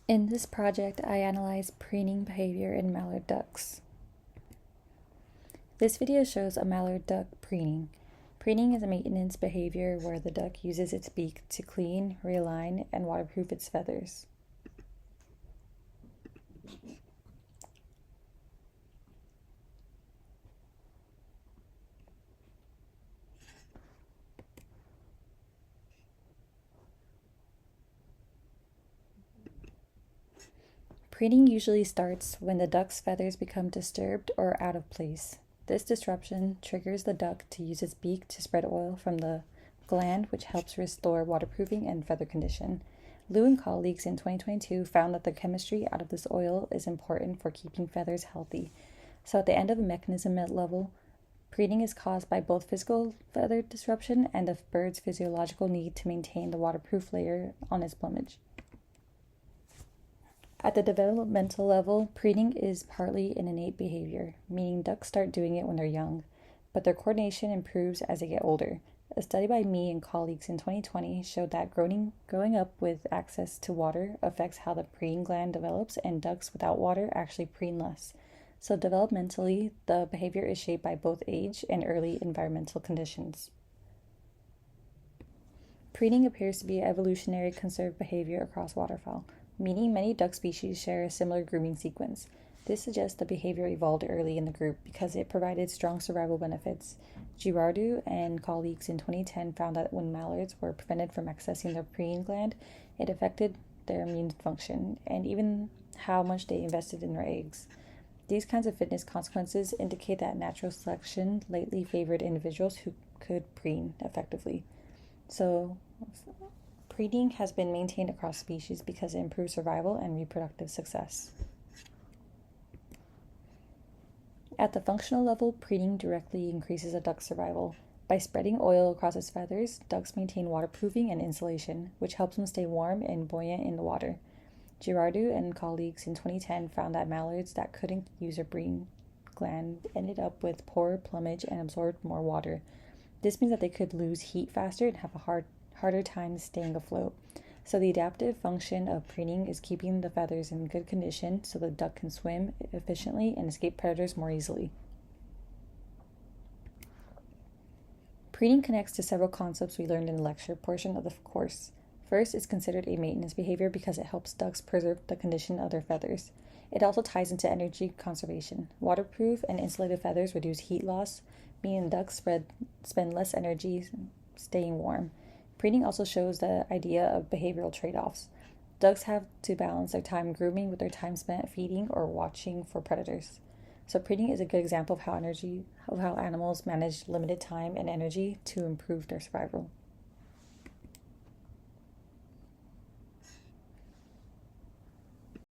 In this project, I analyzed preening behavior in mallard ducks. This video shows a mallard duck preening. Preening is a maintenance behavior where the duck uses its beak to clean, realign, and waterproof its feathers. Preening usually starts when the duck's feathers become disturbed or out of place. This disruption triggers the duck to use its beak to spread oil from the gland, which helps restore waterproofing and feather condition. Liu and colleagues in 2022 found that the chemistry out of this oil is important for keeping feathers healthy. So at the end of the mechanism level, preening is caused by both physical feather disruption and the bird's physiological need to maintain the waterproof layer on its plumage. At the developmental level, preening is partly an innate behavior, meaning ducks start doing it when they're young, but their coordination improves as they get older. A study by me and colleagues in 2020 showed that growing up with access to water affects how the preening gland develops, and ducks without water actually preen less. So developmentally, the behavior is shaped by both age and early environmental conditions. Preening appears to be evolutionary conserved behavior across waterfowl, meaning many duck species share a similar grooming sequence. This suggests the behavior evolved early in the group because it provided strong survival benefits. Girardeau and colleagues in 2010 found that when mallards were prevented from accessing their preening gland, it affected their immune function and even how much they invested in their eggs. These kinds of fitness consequences indicate that natural selection lately favored individuals who could preen effectively. So, preening has been maintained across species because it improves survival and reproductive success. At the functional level, preening directly increases a duck's survival. By spreading oil across its feathers, ducks maintain waterproofing and insulation, which helps them stay warm and buoyant in the water. Girardeau and colleagues in 2010 found that mallards that couldn't use their preening gland ended up with poorer plumage and absorbed more water. This means that they could lose heat faster and have a harder time staying afloat. So the adaptive function of preening is keeping the feathers in good condition so the duck can swim efficiently and escape predators more easily. Preening connects to several concepts we learned in the lecture portion of the course. First, it's considered a maintenance behavior because it helps ducks preserve the condition of their feathers. It also ties into energy conservation. Waterproof and insulated feathers reduce heat loss, meaning ducks spend less energy staying warm. Preening also shows the idea of behavioral trade-offs. Ducks have to balance their time grooming with their time spent feeding or watching for predators. So preening is a good example of how animals manage limited time and energy to improve their survival.